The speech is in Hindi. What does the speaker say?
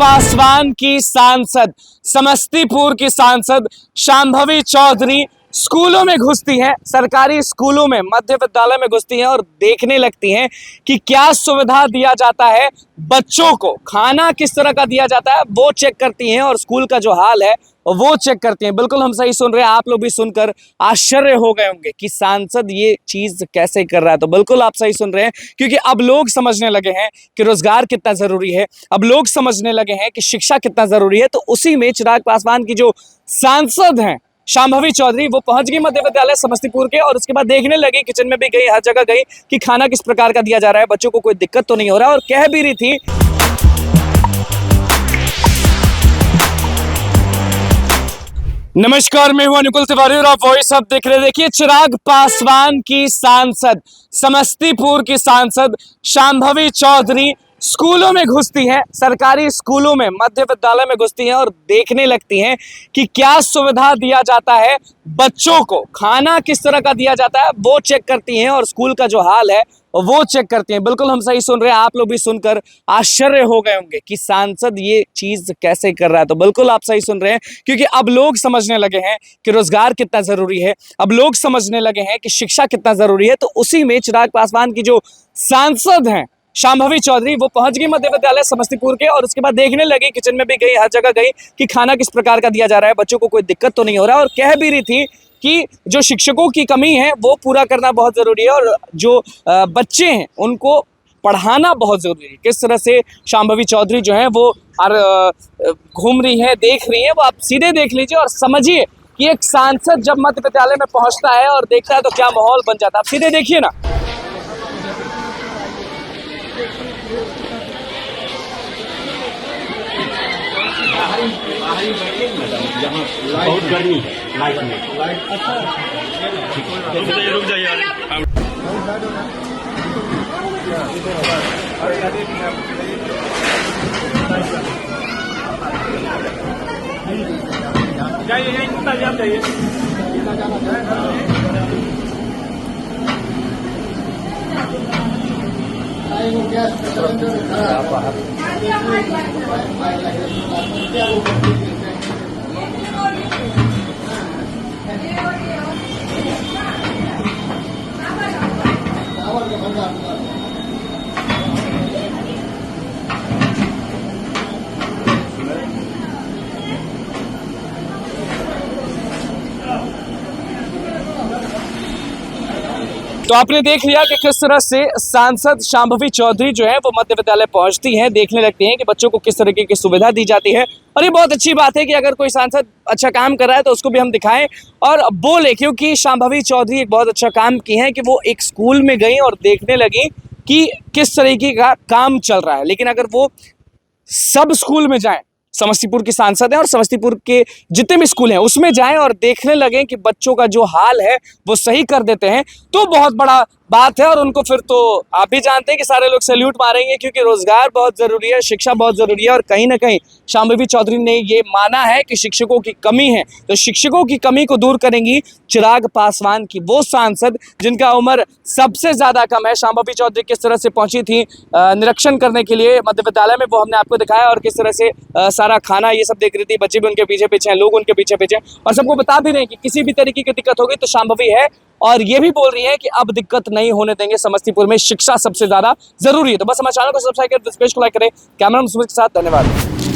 पासवान की सांसद, समस्तीपुर की सांसद शांभवी चौधरी स्कूलों में घुसती हैं, सरकारी स्कूलों में, मध्य विद्यालय में घुसती हैं और देखने लगती हैं कि क्या सुविधा दिया जाता है बच्चों को, खाना किस तरह का दिया जाता है वो चेक करती हैं और स्कूल का जो हाल है वो चेक करती हैं। बिल्कुल हम सही सुन रहे हैं, आप लोग भी सुनकर आश्चर्य हो गए होंगे कि सांसद ये चीज कैसे कर रहा है। तो बिल्कुल आप सही सुन रहे हैं, क्योंकि अब लोग समझने लगे हैं कि रोजगार कितना जरूरी है, अब लोग समझने लगे हैं कि शिक्षा कितना जरूरी है। तो उसी में चिराग पासवान की जो सांसद हैं शांभवी चौधरी, वो पहुंच गई मध्य विद्यालय समस्तीपुर के और उसके बाद देखने लगी, किचन में भी गई, हर जगह गई कि खाना किस प्रकार का दिया जा रहा है, बच्चों को कोई दिक्कत तो नहीं हो रहा है। और कह भी रही थी, नमस्कार, मैं हूं अनुकुल तिवारी और आप वॉइस अब देख रहे हैं। देखिए, चिराग पासवान की सांसद, समस्तीपुर की सांसद शांभवी चौधरी स्कूलों में घुसती हैं, सरकारी स्कूलों में, मध्य विद्यालय में घुसती हैं और देखने लगती हैं कि क्या सुविधा दिया जाता है बच्चों को, खाना किस तरह का दिया जाता है वो चेक करती हैं और स्कूल का जो हाल है वो चेक करती हैं। बिल्कुल हम सही सुन रहे हैं, आप लोग भी सुनकर आश्चर्य हो गए होंगे कि सांसद ये चीज कैसे कर रहा है। तो बिल्कुल आप सही सुन रहे हैं, क्योंकि अब लोग समझने लगे हैं कि रोजगार कितना जरूरी है, अब लोग समझने लगे हैं कि शिक्षा कितना जरूरी है। तो उसी में चिराग पासवान की जो सांसद हैं शांभवी चौधरी, वो पहुंच गई मध्य विद्यालय समस्तीपुर के और उसके बाद देखने लगी, किचन में भी गई, हर जगह गई कि खाना किस प्रकार का दिया जा रहा है, बच्चों को कोई दिक्कत तो नहीं हो रहा है। और कह भी रही थी कि जो शिक्षकों की कमी है वो पूरा करना बहुत जरूरी है और जो बच्चे हैं उनको पढ़ाना बहुत जरूरी है। किस तरह से शांभवी चौधरी जो है वो घूम रही है, देख रही है, वो आप सीधे देख लीजिए और समझिए कि एक सांसद जब मध्य विद्यालय में पहुंचता है और देखता है तो क्या माहौल बन जाता है। आप सीधे देखिए ना। बहुत गर्मी है, लाइट अच्छा रुक जाइए यार। जाइए तो आपने देख लिया कि किस तरह से सांसद शांभवी चौधरी जो है वो मध्य विद्यालय पहुंचती हैं, देखने लगती हैं कि बच्चों को किस तरीके की सुविधा दी जाती है। और ये बहुत अच्छी बात है कि अगर कोई सांसद अच्छा काम कर रहा है तो उसको भी हम दिखाएं और बोले, क्योंकि शांभवी चौधरी एक बहुत अच्छा काम की है कि वो एक स्कूल में गई और देखने लगी कि किस तरीके का काम चल रहा है। लेकिन अगर वो सब स्कूल में जाएं, समस्तीपुर की सांसद है और समस्तीपुर के जितने भी स्कूल हैं उसमें जाएं और देखने लगें कि बच्चों का जो हाल है वो सही कर देते हैं, तो बहुत बड़ा बात है। और उनको फिर तो आप भी जानते हैं कि सारे लोग सैल्यूट मारेंगे, क्योंकि रोजगार बहुत जरूरी है, शिक्षा बहुत जरूरी है। और कहीं ना कहीं शांभवी चौधरी ने ये माना है कि शिक्षकों की कमी है, तो शिक्षकों की कमी को दूर करेंगी चिराग पासवान की वो सांसद जिनका उम्र सबसे ज्यादा कम है। शांभवी चौधरी किस तरह से पहुंची थी निरीक्षण करने के लिए मध्य विद्यालय में, वो हमने आपको दिखाया, और किस तरह से सारा खाना ये सब देख रही थी, बच्चे भी उनके पीछे पीछे हैं, लोग उनके पीछे पीछे, और सबको बता भी रहे हैं कि किसी भी तरीके की दिक्कत होगी तो शांभवी है। और ये भी बोल रही है कि अब दिक्कत नहीं होने देंगे, समस्तीपुर में शिक्षा सबसे ज्यादा जरूरी है। तो बस हमारे चैनल को सब्सक्राइब करें, इस पेज को लाइक करें। कैमरा के साथ धन्यवाद।